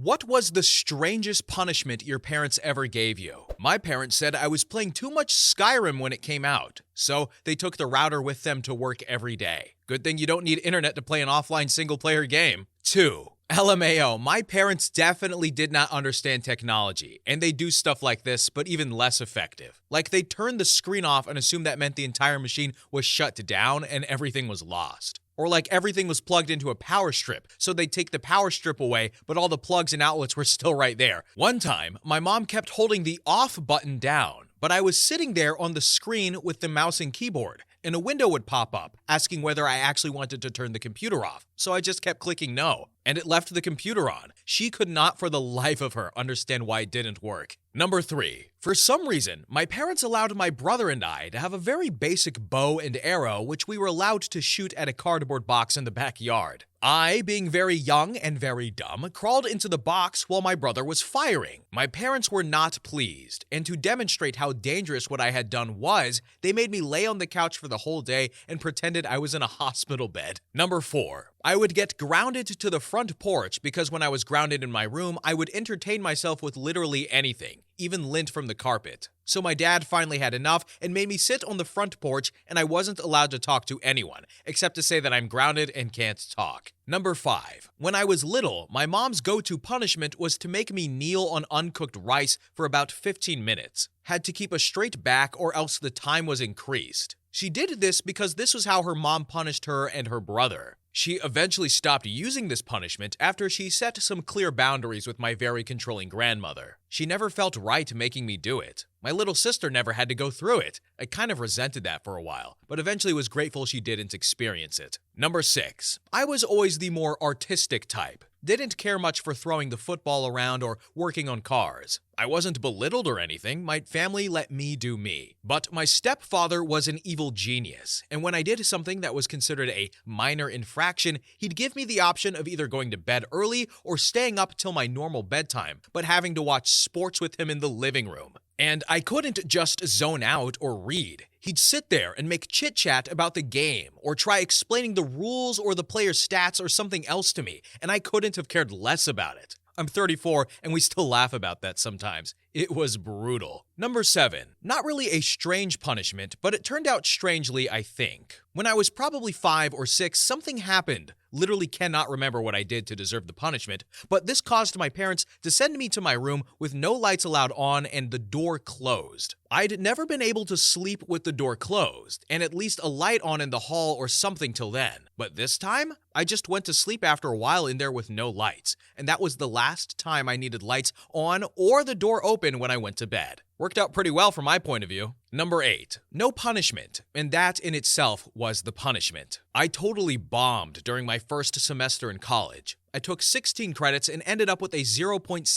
What was the strangest punishment your parents ever gave you? My parents said I was playing too much Skyrim when it came out, so they took the router with them to work every day. Good thing you don't need internet to play an offline single-player game. 2. LMAO, my parents definitely did not understand technology, and they do stuff like this, but even less effective. Like they turned the screen off and assumed that meant the entire machine was shut down and everything was lost. Or like everything was plugged into a power strip, so they'd take the power strip away, but all the plugs and outlets were still right there. One time, my mom kept holding the off button down, but I was sitting there on the screen with the mouse and keyboard, and a window would pop up, asking whether I actually wanted to turn the computer off. So I just kept clicking no, and it left the computer on. She could not for the life of her understand why it didn't work. Number 3. For some reason, my parents allowed my brother and I to have a very basic bow and arrow which we were allowed to shoot at a cardboard box in the backyard. I, being very young and very dumb, crawled into the box while my brother was firing. My parents were not pleased, and to demonstrate how dangerous what I had done was, they made me lay on the couch for the whole day and pretended I was in a hospital bed. Number 4. I would get grounded to the front porch because when I was grounded in my room, I would entertain myself with literally anything, even lint from the carpet. So my dad finally had enough and made me sit on the front porch, and I wasn't allowed to talk to anyone, except to say that I'm grounded and can't talk. Number 5. When I was little, my mom's go-to punishment was to make me kneel on uncooked rice for about 15 minutes. Had to keep a straight back or else the time was increased. She did this because this was how her mom punished her and her brother. She eventually stopped using this punishment after she set some clear boundaries with my very controlling grandmother. She never felt right making me do it. My little sister never had to go through it. I kind of resented that for a while, but eventually was grateful she didn't experience it. Number 6. I was always the more artistic type. Didn't care much for throwing the football around or working on cars. I wasn't belittled or anything, my family let me do me. But my stepfather was an evil genius, and when I did something that was considered a minor infraction, he'd give me the option of either going to bed early or staying up till my normal bedtime, but having to watch sports with him in the living room. And I couldn't just zone out or read. He'd sit there and make chit-chat about the game, or try explaining the rules or the player's stats or something else to me, and I couldn't have cared less about it. I'm 34, and we still laugh about that sometimes. It was brutal. Number 7. Not really a strange punishment, but it turned out strangely, I think. When I was probably 5 or 6, something happened. Literally cannot remember what I did to deserve the punishment, but this caused my parents to send me to my room with no lights allowed on and the door closed. I'd never been able to sleep with the door closed, and at least a light on in the hall or something till then. But this time, I just went to sleep after a while in there with no lights, and that was the last time I needed lights on or the door open when I went to bed. Worked out pretty well from my point of view. Number 8. No punishment, and that in itself was the punishment. I totally bombed during my first semester in college. I took 16 credits and ended up with a 0.77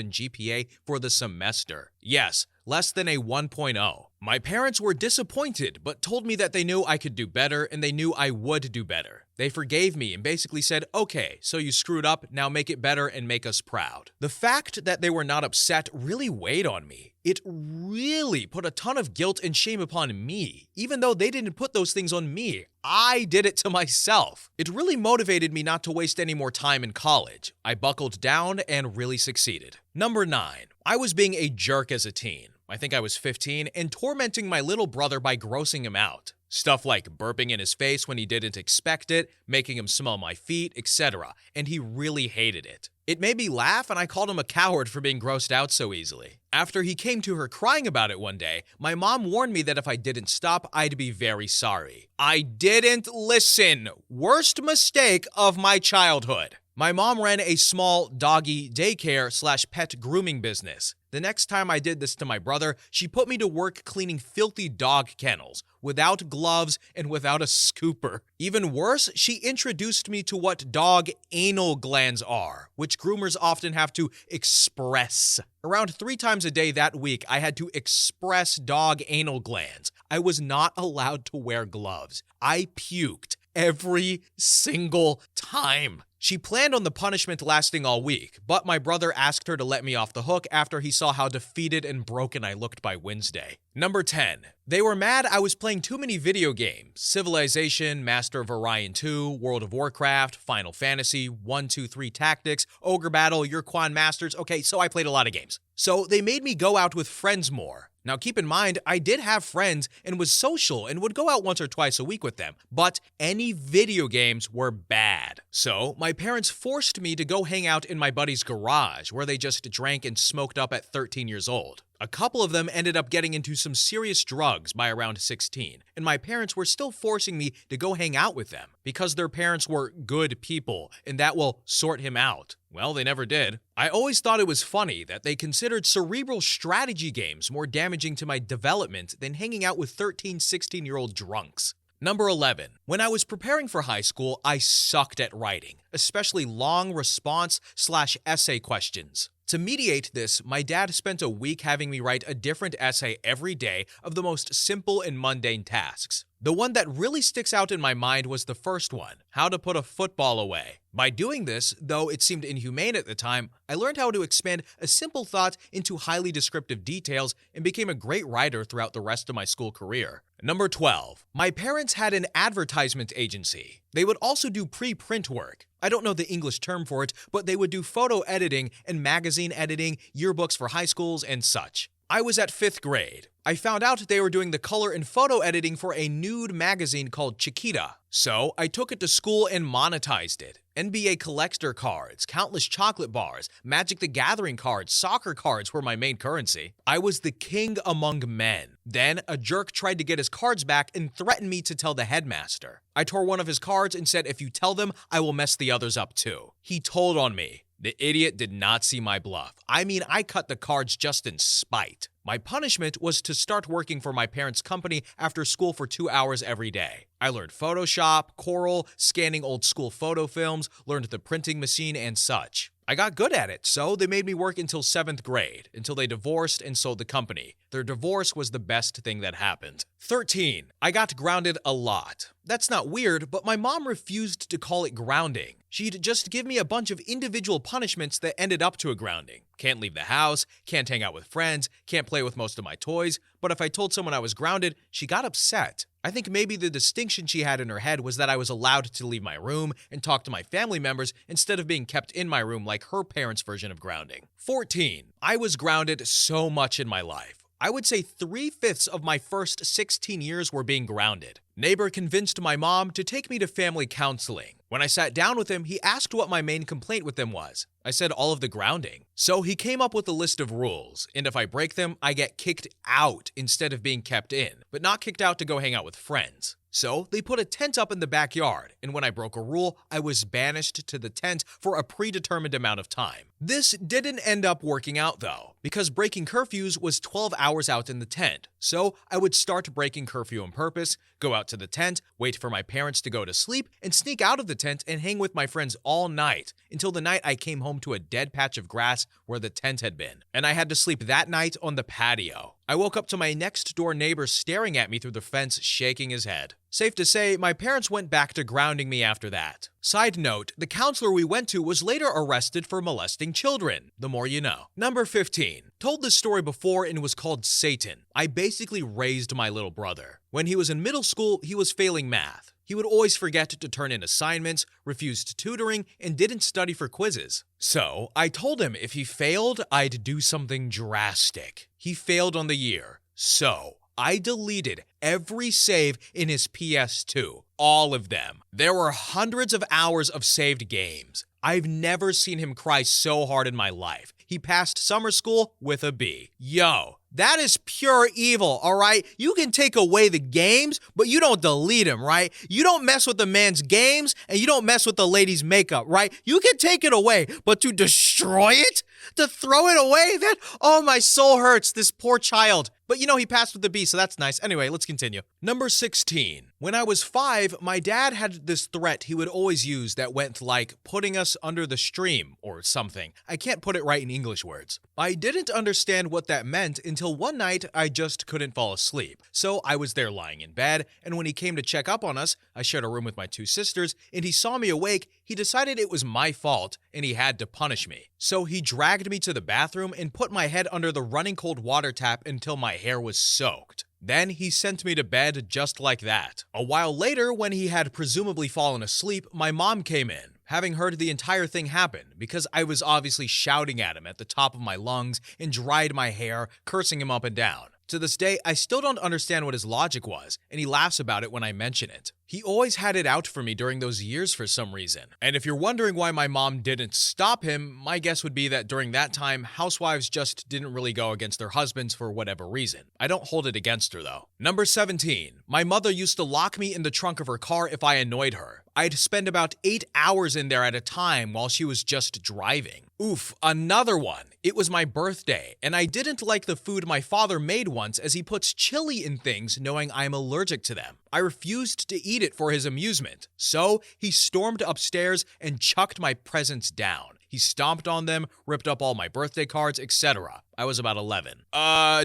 GPA for the semester. Yes, less than a 1.0. My parents were disappointed, but told me that they knew I could do better and they knew I would do better. They forgave me and basically said, okay, so you screwed up, now make it better and make us proud. The fact that they were not upset really weighed on me. It really put a ton of guilt and shame upon me, even though they didn't put those things on me. I did it to myself. It really motivated me not to waste any more time in college. I buckled down and really succeeded. Number 9. I was being a jerk as a teen. I think I was 15, and tormenting my little brother by grossing him out. Stuff like burping in his face when he didn't expect it, making him smell my feet, etc. And he really hated it. It made me laugh, and I called him a coward for being grossed out so easily. After he came to her crying about it one day, my mom warned me that if I didn't stop, I'd be very sorry. I didn't listen. Worst mistake of my childhood. My mom ran a small doggy daycare/pet grooming business. The next time I did this to my brother, she put me to work cleaning filthy dog kennels, without gloves and without a scooper. Even worse, she introduced me to what dog anal glands are, which groomers often have to express. Around 3 times a day that week, I had to express dog anal glands. I was not allowed to wear gloves. I puked every single time. She planned on the punishment lasting all week, but my brother asked her to let me off the hook after he saw how defeated and broken I looked by Wednesday. Number 10. They were mad I was playing too many video games. Civilization, Master of Orion 2, World of Warcraft, Final Fantasy, 1, 2, 3 Tactics, Ogre Battle, Yurquan Masters. Okay, so I played a lot of games. So they made me go out with friends more. Now keep in mind, I did have friends and was social and would go out once or twice a week with them, but any video games were bad. So my parents forced me to go hang out in my buddy's garage where they just drank and smoked up at 13 years old. A couple of them ended up getting into some serious drugs by around 16, and my parents were still forcing me to go hang out with them because their parents were good people and that will sort him out. Well, they never did. I always thought it was funny that they considered cerebral strategy games more damaging to my development than hanging out with 13, 16-year-old drunks. Number 11. When I was preparing for high school, I sucked at writing, especially long response/essay questions. To mediate this, my dad spent a week having me write a different essay every day of the most simple and mundane tasks. The one that really sticks out in my mind was the first one, how to put a football away. By doing this, though it seemed inhumane at the time, I learned how to expand a simple thought into highly descriptive details and became a great writer throughout the rest of my school career. Number 12. My parents had an advertisement agency. They would also do pre-print work. I don't know the English term for it, but they would do photo editing and magazine editing, yearbooks for high schools, and such. I was at 5th grade. I found out they were doing the color and photo editing for a nude magazine called Chiquita. So I took it to school and monetized it. NBA collector cards, countless chocolate bars, Magic the Gathering cards, soccer cards were my main currency. I was the king among men. Then a jerk tried to get his cards back and threatened me to tell the headmaster. I tore one of his cards and said, if you tell them, I will mess the others up too. He told on me. The idiot did not see my bluff. I mean, I cut the cards just in spite. My punishment was to start working for my parents' company after school for 2 hours every day. I learned Photoshop, Corel, scanning old school photo films, learned the printing machine, and such. I got good at it, so they made me work until 7th grade, until they divorced and sold the company. Their divorce was the best thing that happened. 13. I got grounded a lot. That's not weird, but my mom refused to call it grounding. She'd just give me a bunch of individual punishments that ended up to a grounding. Can't leave the house, can't hang out with friends, can't play with most of my toys, but if I told someone I was grounded, she got upset. I think maybe the distinction she had in her head was that I was allowed to leave my room and talk to my family members instead of being kept in my room like her parents' version of grounding. 14. I was grounded so much in my life. I would say 3/5 of my first 16 years were being grounded. Neighbor convinced my mom to take me to family counseling. When I sat down with him, he asked what my main complaint with them was. I said all of the grounding. So he came up with a list of rules, and if I break them, I get kicked out instead of being kept in, but not kicked out to go hang out with friends. So they put a tent up in the backyard, and when I broke a rule, I was banished to the tent for a predetermined amount of time. This didn't end up working out though, because breaking curfews was 12 hours out in the tent. So I would start breaking curfew on purpose, go out to the tent, wait for my parents to go to sleep, and sneak out of the tent and hang with my friends all night, until the night I came home to a dead patch of grass where the tent had been. And I had to sleep that night on the patio. I woke up to my next door neighbor staring at me through the fence, shaking his head. Safe to say, my parents went back to grounding me after that. Side note, the counselor we went to was later arrested for molesting children. The more you know. Number 15. Told this story before and was called Satan. I basically raised my little brother. When he was in middle school, he was failing math. He would always forget to turn in assignments, refused tutoring, and didn't study for quizzes. So I told him if he failed, I'd do something drastic. He failed on the year. So I deleted every save in his PS2. All of them. There were hundreds of hours of saved games. I've never seen him cry so hard in my life. He passed summer school with a B. Yo, that is pure evil, all right? You can take away the games, but you don't delete them, right? You don't mess with the man's games, and you don't mess with the lady's makeup, right? You can take it away, but to destroy it? To throw it away? Oh, my soul hurts, this poor child. But you know, he passed with a B, so that's nice. Anyway, let's continue. Number 16. When I was 5, my dad had this threat he would always use that went like putting us under the stream or something. I can't put it right in English words. I didn't understand what that meant until one night I just couldn't fall asleep. So I was there lying in bed, and when he came to check up on us, I shared a room with my 2 sisters, and he saw me awake. He decided it was my fault, and he had to punish me. So he dragged me to the bathroom and put my head under the running cold water tap until my hair was soaked. Then he sent me to bed just like that. A while later, when he had presumably fallen asleep, my mom came in, having heard the entire thing happen because I was obviously shouting at him at the top of my lungs and dried my hair, cursing him up and down. To this day, I still don't understand what his logic was, and he laughs about it when I mention it. He always had it out for me during those years for some reason. And if you're wondering why my mom didn't stop him, my guess would be that during that time, housewives just didn't really go against their husbands for whatever reason. I don't hold it against her though. Number 17. My mother used to lock me in the trunk of her car if I annoyed her. I'd spend about 8 hours in there at a time while she was just driving. Oof, another one. It was my birthday, and I didn't like the food my father made once as he puts chili in things knowing I'm allergic to them. I refused to eat it for his amusement, so he stormed upstairs and chucked my presents down. He stomped on them, ripped up all my birthday cards, etc. I was about 11.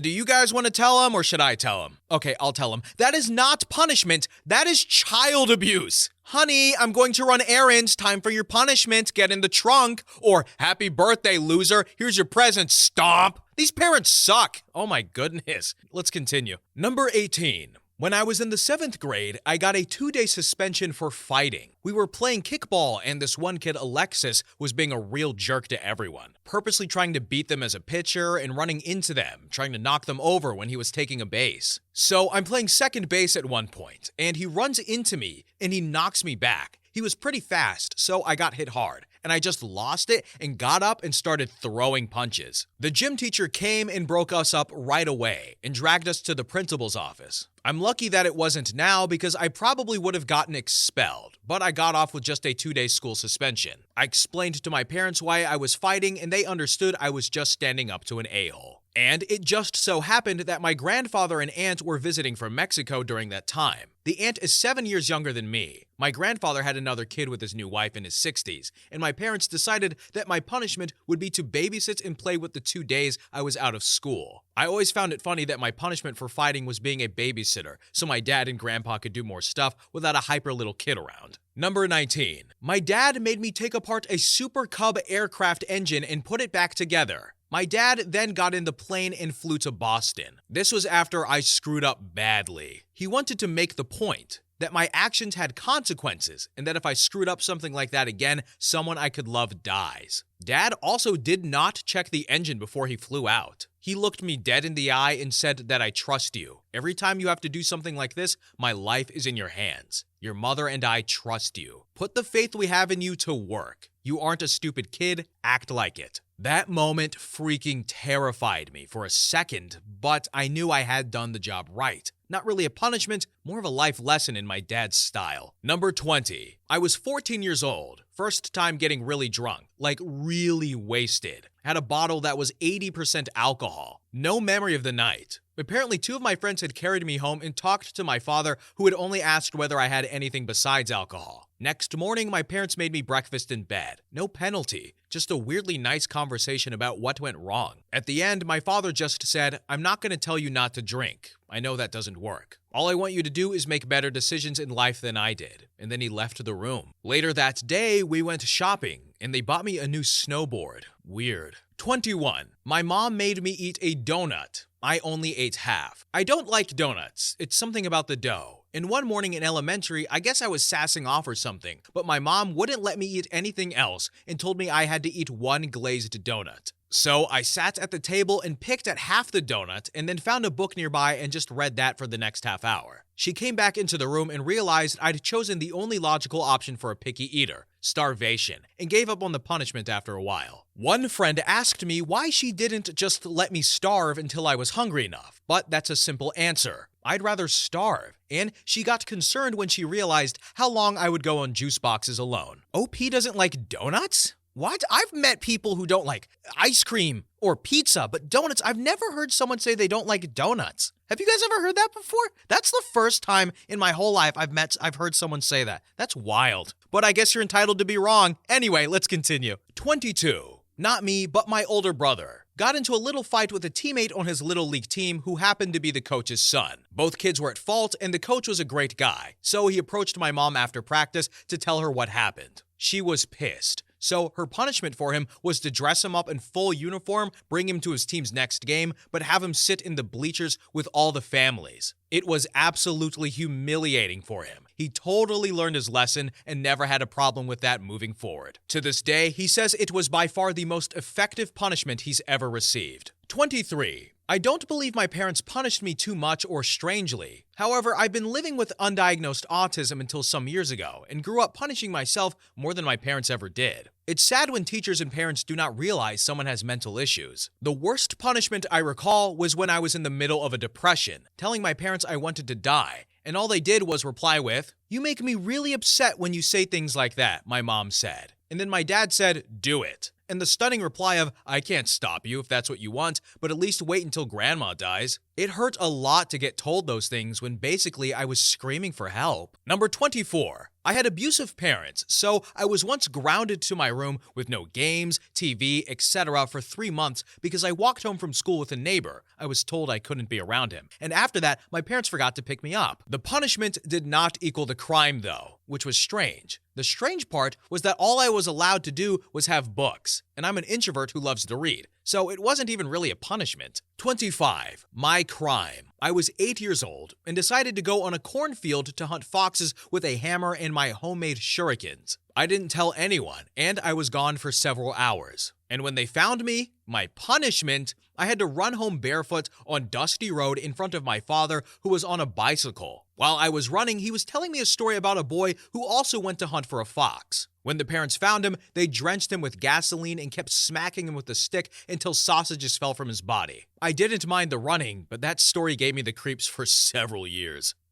Do you guys want to tell him or should I tell him? Okay, I'll tell him. That is not punishment. That is child abuse. Honey, I'm going to run errands. Time for your punishment. Get in the trunk. Or happy birthday, loser. Here's your present. Stomp. These parents suck. Oh my goodness. Let's continue. Number 18. When I was in the 7th grade, I got a 2-day suspension for fighting. We were playing kickball and this one kid, Alexis, was being a real jerk to everyone, purposely trying to beat them as a pitcher and running into them, trying to knock them over when he was taking a base. So I'm playing second base at one point, and he runs into me and he knocks me back. He was pretty fast, so I got hit hard, and I just lost it and got up and started throwing punches. The gym teacher came and broke us up right away and dragged us to the principal's office. I'm lucky that it wasn't now because I probably would have gotten expelled, but I got off with just a 2-day school suspension. I explained to my parents why I was fighting, and they understood I was just standing up to an a-hole. And it just so happened that my grandfather and aunt were visiting from Mexico during that time. The aunt is 7 years younger than me. My grandfather had another kid with his new wife in his 60s, and my parents decided that my punishment would be to babysit and play with the 2 days I was out of school. I always found it funny that my punishment for fighting was being a babysitter, so my dad and grandpa could do more stuff without a hyper little kid around. Number 19. My dad made me take apart a Super Cub aircraft engine and put it back together. My dad then got in the plane and flew to Boston. This was after I screwed up badly. He wanted to make the point that my actions had consequences and that if I screwed up something like that again, someone I could love dies. Dad also did not check the engine before he flew out. He looked me dead in the eye and said that I trust you. Every time you have to do something like this, my life is in your hands. Your mother and I trust you. Put the faith we have in you to work. You aren't a stupid kid. Act like it. That moment freaking terrified me for a second, but I knew I had done the job right. Not really a punishment, more of a life lesson in my dad's style. Number 20. I was 14 years old. First time getting really drunk, like really wasted. Had a bottle that was 80% alcohol. No memory of the night. Apparently 2 of my friends had carried me home and talked to my father, who had only asked whether I had anything besides alcohol. Next morning, my parents made me breakfast in bed. No penalty, just a weirdly nice conversation about what went wrong. At the end, my father just said, "I'm not going to tell you not to drink. I know that doesn't work. All I want you to do is make better decisions in life than I did." And then he left the room. Later that day, we went shopping, and they bought me a new snowboard. Weird. 21. My mom made me eat a donut. I only ate half. I don't like donuts. It's something about the dough. And one morning in elementary, I guess I was sassing off or something, but my mom wouldn't let me eat anything else and told me I had to eat one glazed donut. So I sat at the table and picked at half the donut and then found a book nearby and just read that for the next half hour. She came back into the room and realized I'd chosen the only logical option for a picky eater, starvation, and gave up on the punishment after a while. One friend asked me why she didn't just let me starve until I was hungry enough, but that's a simple answer. I'd rather starve. And she got concerned when she realized how long I would go on juice boxes alone. OP doesn't like donuts? What? I've met people who don't like ice cream or pizza, but donuts, I've never heard someone say they don't like donuts. Have you guys ever heard that before? That's the first time in my whole life I've heard someone say that. That's wild. But I guess you're entitled to be wrong. Anyway, let's continue. 22. Not me, but my older brother. Got into a little fight with a teammate on his little league team who happened to be the coach's son. Both kids were at fault, and the coach was a great guy, so he approached my mom after practice to tell her what happened. She was pissed. So her punishment for him was to dress him up in full uniform, bring him to his team's next game, but have him sit in the bleachers with all the families. It was absolutely humiliating for him. He totally learned his lesson and never had a problem with that moving forward. To this day, he says it was by far the most effective punishment he's ever received. 23. I don't believe my parents punished me too much or strangely. However, I've been living with undiagnosed autism until some years ago and grew up punishing myself more than my parents ever did. It's sad when teachers and parents do not realize someone has mental issues. The worst punishment I recall was when I was in the middle of a depression, telling my parents I wanted to die, and all they did was reply with, "You make me really upset when you say things like that," my mom said. And then my dad said, "Do it." And the stunning reply of, "I can't stop you if that's what you want, but at least wait until grandma dies." It hurt a lot to get told those things when basically I was screaming for help. Number 24. I had abusive parents, so I was once grounded to my room with no games, TV, etc. for 3 months because I walked home from school with a neighbor. I was told I couldn't be around him. And after that, my parents forgot to pick me up. The punishment did not equal the crime though, which was strange. The strange part was that all I was allowed to do was have books, and I'm an introvert who loves to read, so it wasn't even really a punishment. 25. My crime. I was 8 years old and decided to go on a cornfield to hunt foxes with a hammer and my homemade shurikens. I didn't tell anyone, and I was gone for several hours. And when they found me, my punishment, I had to run home barefoot on dusty road in front of my father who was on a bicycle. While I was running, he was telling me a story about a boy who also went to hunt for a fox. When the parents found him, they drenched him with gasoline and kept smacking him with a stick until sausages fell from his body. I didn't mind the running, but that story gave me the creeps for several years.